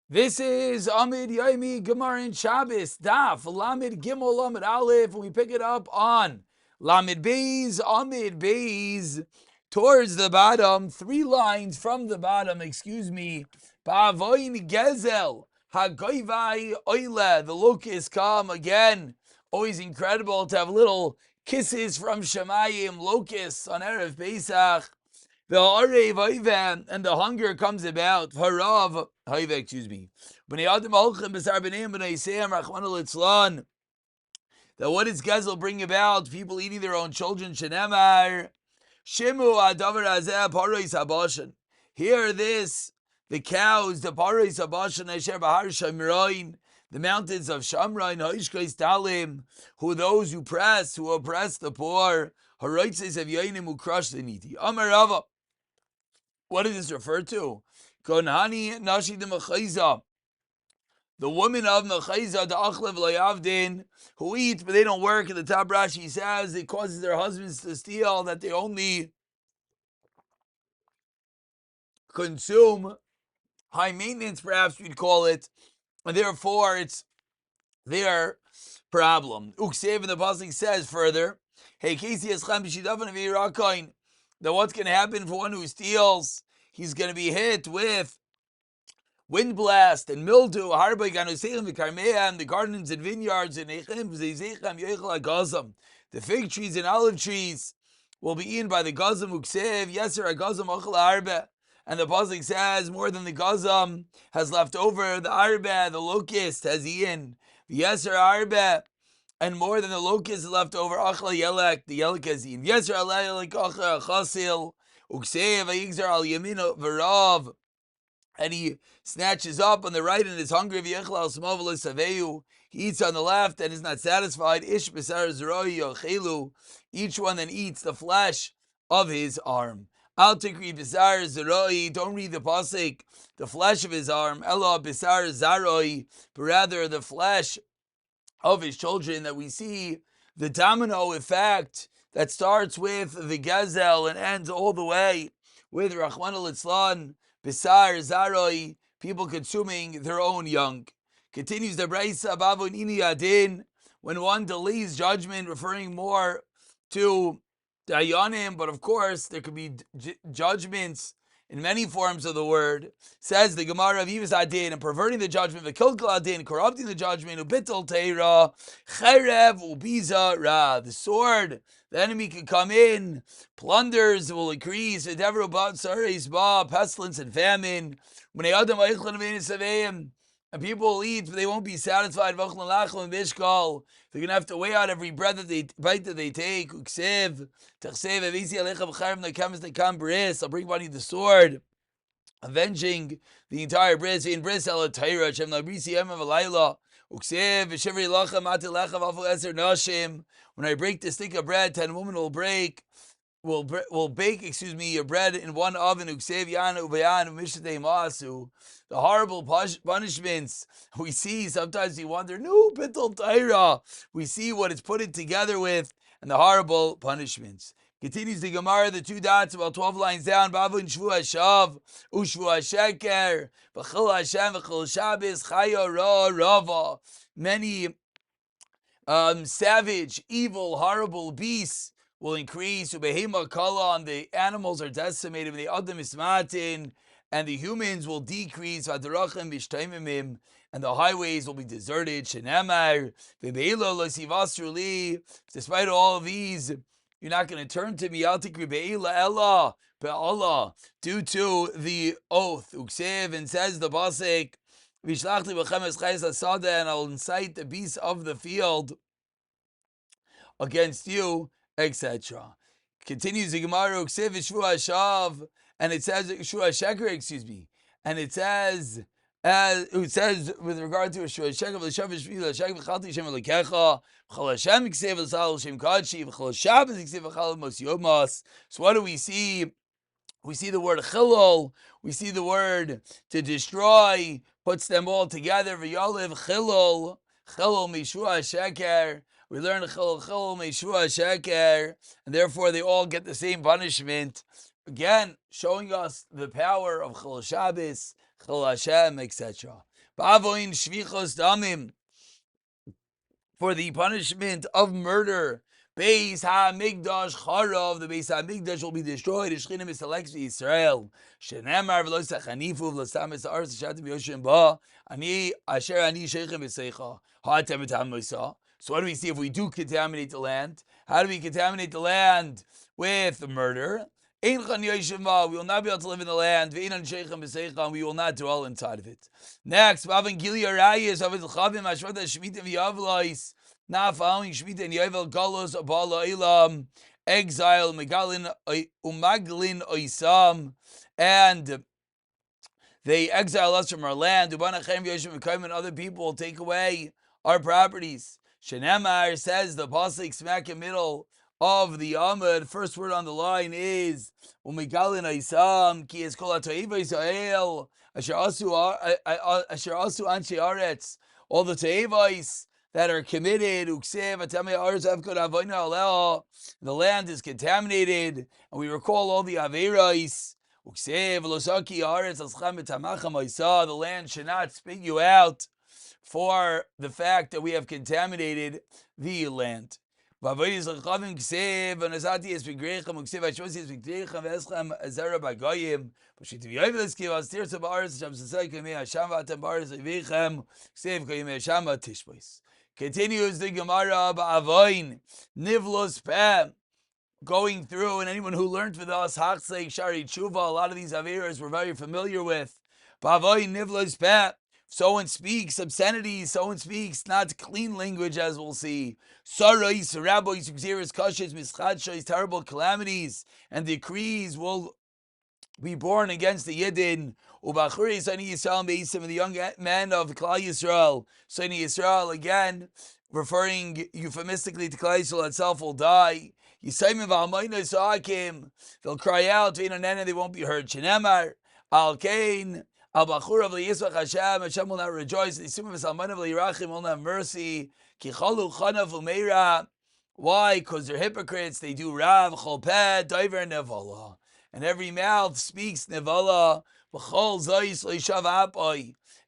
This is Amud Yomi Gemara in Shabbos Daf Lamed Gimel Lamed Aleph, and we pick it up on Lamed Beis Amud Beis towards the bottom, 3 lines from the bottom. Ba'avoin Gezel Hagoivai Oile. The locusts come again. Always incredible to have little kisses from Shemayim, locusts on Erev Pesach. The Arev Oive, and the hunger comes about. Harav Oive, excuse me. B'nei Adam Olchem B'sar B'neim B'nei Seim Rachmana Litzlan. That what does Gezel bring about? People eating their own children. Shenemar Shimu Adavar Azeh Parois Habashan. Hear this: the cows, the Parois Habashan Asher Bahar Shamroin, the mountains of Shamroin, Hoishkais Talim, who those who oppress the poor. Haroitzes of Yoinim, who crush the needy. Amar Rava. What does this refer to? Konhani Nashi de Mechaiza. The woman of Mechaiza, the Achlev Layavdin, who eat but they don't work. In the top Rashi says it causes their husbands to steal, that they only consume high maintenance, perhaps we'd call it, and therefore it's their problem. Uksev, and the pasuk says further, hey, Casey Eschem B'Shidavon V'Yirakain, that what's going to happen for one who steals? He's going to be hit with wind blast and mildew. The gardens and vineyards and the fig trees and olive trees will be eaten by the gazam. Uksev yeser agazam ochel arbe. And the pasuk says more than the gazam has left over, the arbe, the locust, has eaten. Yeser arbe, and more than the locust is left over, achla yelek, the yelek has eaten. Yeser alayelek achla chasil. Uksev ayigzar al yamin v'rav. And he snatches up on the right and is hungry. He eats on the left and is not satisfied. Each one then eats the flesh of his arm. Don't read the pasuk, the flesh of his arm. Ella bisar zaroi, but rather the flesh of his children. That we see the domino effect that starts with the Gezel and ends all the way with Rachmana Litzlan, Bisar, Zaroi, people consuming their own young. Continues the Braisa, Bavun Ini Adin, when one delays judgment, referring more to Dayanim, but of course there could be judgments in many forms of the word. Says the Gemara of Yivas Adin, and perverting the judgment, V'kilkal Adin, corrupting the judgment, Ubitul Teira, Cherev, Ubiza Ra, the sword. The enemy can come in, plunders will increase, pestilence and famine. And people will eat, but they won't be satisfied. They're going to have to weigh out every bite that they take. I'll bring money the sword, avenging the entire bris. When I break the stick of bread, 10 women will bake your bread in one oven. The horrible punishments we see, sometimes we wonder, no, Bittul Taira. We see what it's put it together with, and the horrible punishments. Continues the Gemara, the 2 dots, about 12 lines down. Bavu Shvu Hashav, Ushvu Hasheker, V'chil Hashem, V'chil Shabbos, Chaya Ra Rava. Many savage, evil, horrible beasts will increase. Ubehema Kala, and the animals are decimated. The Adam Ismatin, and the humans will decrease. V'adarachim V'shtaimimim, and the highways will be deserted. Shenemar V'beilo L'sivasru Li. Despite all of these, you're not going to turn to me. Al tikri be'ila ella be'allah, due to the oath. Uksev, and says the pasuk, Vishlachti b'chemes chayes asada, and I'll incite the beasts of the field against you, etc. Continues the Gemara, Uksev Shvu Hashav, and it says Shvu Hasheker, and it says with regard to Shvu Hasheker, V'shav Shvu Hasheker v'chalti Shem Elokecha, V'chol Hashem Iksev L'sal Shem Kadshi, V'chol Shabbos Iksev V'chal Mos Yomas. So what do we see? We see the word chilul, we see the word to destroy, puts them all together. V'yalev chilul, chilul Mishu Hasheker. We learn chilul Mishu Hasheker, and therefore they all get the same punishment. Again, showing us the power of Chilul Shabbos, Chilul Hashem, etc. Ba'avoin shvichos damim, for the punishment of murder. Beis HaMikdash Charav, the Beis HaMikdash will be destroyed. Shchinim Misaleks Yisrael. Shenemar v'lo sachanifu v'lo samis ha'aretz shatim yoshim ba. Ani asher ani sheichem b'seicha. Ha'atem etam moisa. So what do we see if we do contaminate the land? How do we contaminate the land with murder? Ein chan yoshim ba. We will not be able to live in the land. Ve'ein an sheichem b'seicha. And we will not dwell inside of it. Next, Bavin Gili Arayis, Avid Chavim, Ashvata Shmita V'Yavlois. Now following Shemitah and Yovel Galos Abala Ilam, exile Megalin Umaglin Oisam, and they exile us from our land. Ubanachem Yoshim Mekayim, and other people will take away our properties. Shenemar says the pasuk smack in middle of the Amud. First word on the line is Umegalin Oisam Ki Es Kol HaToiv Yisrael Asher Asu Anshe Aretz. All the Toivos that are committed, the land is contaminated, and we recall all the Averais. The land should not spit you out for the fact that we have contaminated the land. Continues the Gemara ba'avoin nivlos peh, going through, and anyone who learned with us Hachsei Shari Tshuva, a lot of these averas we're very familiar with. Ba'avoin nivlos peh. Someone speaks obscenities, someone speaks not clean language, as we'll see. Sarais, rabbis, gzeres, kashes, mischadshos, terrible calamities and decrees will be born against the Yidden. Ubachuri Sani Yisrael Meisim, and the young men of Klal Yisrael. Sani Yisrael, again, referring euphemistically to Klal Yisrael itself, will die. Yisayim v'almayna sa'akim, they'll cry out, v'inanena, they won't be heard. Shenemar, al kain, al bachur of Yisvach Hashem, Hashem will not rejoice. Yisayim v'almayna v'yirachim will not have mercy. Ki chalu chanav umeira. Why? Because they're hypocrites. They do rav, cholpeh, diver, nevala. And every mouth speaks nevala,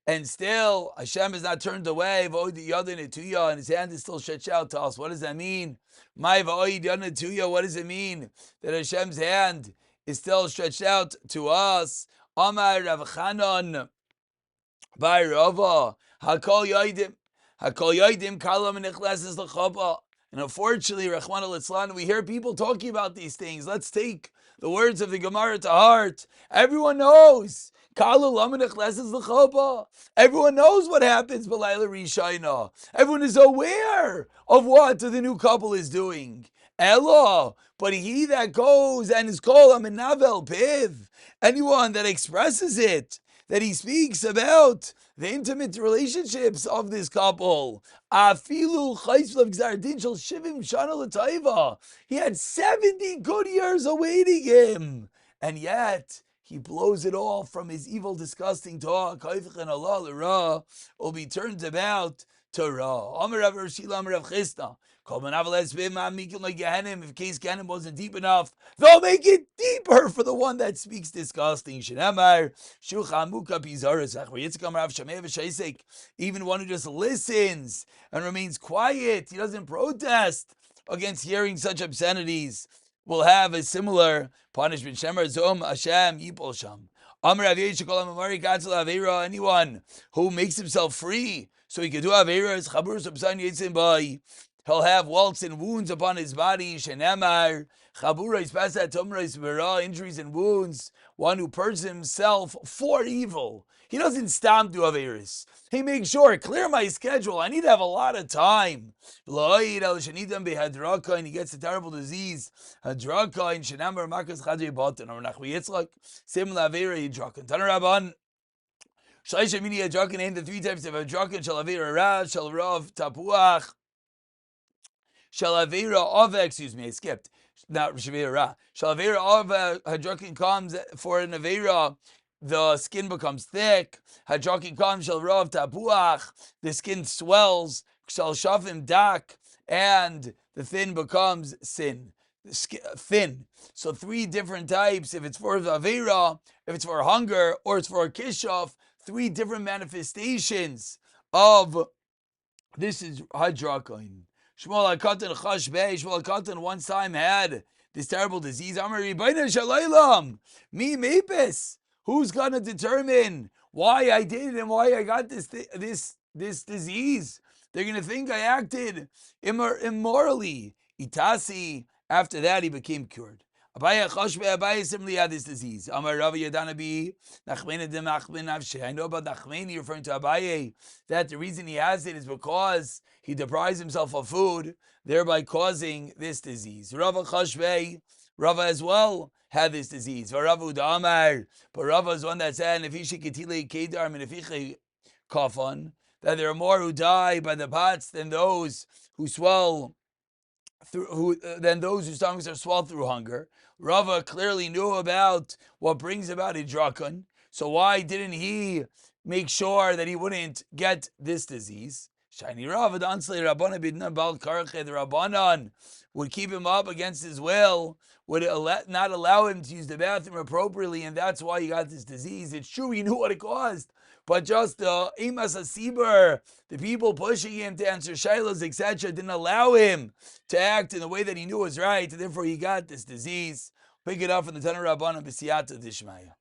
and still Hashem is not turned away, and his hand is still stretched out to us. What does that mean? What does it mean that Hashem's hand is still stretched out to us? Amar Rav Chanan by Rava, Hakol Yoidim Kalam Nichleses L'Chapa. And unfortunately, Rachmana Litzlan, we hear people talking about these things. Let's take the words of the Gemara to heart. Everyone knows. Everyone knows what happens B'layla Rishayna. Everyone is aware of what the new couple is doing. Ella, but he that goes and is called a menavel piv, anyone that expresses it, that he speaks about the intimate relationships of this couple. He had 70 good years awaiting him, and yet he blows it all from his evil, disgusting talk. Will be turned about to Ra. If case Gehenim wasn't deep enough, they'll make it deeper for the one that speaks disgusting. Even one who just listens and remains quiet, he doesn't protest against hearing such obscenities, will have a similar punishment. Shemar Zom Hashem Yipol Sham. Anyone who makes himself free so he can do Averas, he'll have welts and wounds upon his body. Shenemar, injuries and wounds. One who purges himself for evil. He doesn't stop do Averis. He makes sure, clear my schedule. I need to have a lot of time. And he gets a terrible disease. Hadraka in Shenemar, Marcus Chadri Batan, or Nachmi Yitzchak, similar Avera Yidrakan. Tanaraban. Shaisha Mini Hadrakan, name the three types of Hadrakan, Shalavera Ra, Shalrav Tapuach. Shalavera of, I skipped. Not Shavera Ra. Shalavera of Hadrakin comes for an Avera. The skin becomes thick. Hadrakin comes Shalrav Tapuach. The skin swells. Shal Shafim Dak. And the thin becomes thin. So three different types. If it's for Avera, if it's for hunger, or it's for Kishaf, three different manifestations of this is hydrocoin. Shmuel HaKatan Chash Bey. Shmuel HaKatan one time had this terrible disease. Amar Ribayna Shalaylam. Mi Mepis. Who's gonna determine why I did it and why I got this disease? They're gonna think I acted immorally. Itasi. After that, he became cured. Abaye similarly had this disease. Amar Rav Yadanabi. I know about Nachmeni referring to Abaye, that the reason he has it is because he deprives himself of food, thereby causing this disease. Rava Chashbei, Rava as well had this disease. Varavu Damar, but Rava is one that said, if he should ketile kedar and kafan, that there are more who die by the pots than those who swell than those whose stomachs are swelled through hunger. Rava clearly knew about what brings about hidrakon, so why didn't he make sure that he wouldn't get this disease? Shiny Rava, the Rabbanan would keep him up against his will, would not allow him to use the bathroom appropriately, and that's why he got this disease. It's true, he knew what it caused, but just the Imas Asiber, the people pushing him to answer Shilohs, etc., didn't allow him to act in the way that he knew was right, and therefore he got this disease. Pick it up from the Tanur Rabbanan B'siyata Dishmaya.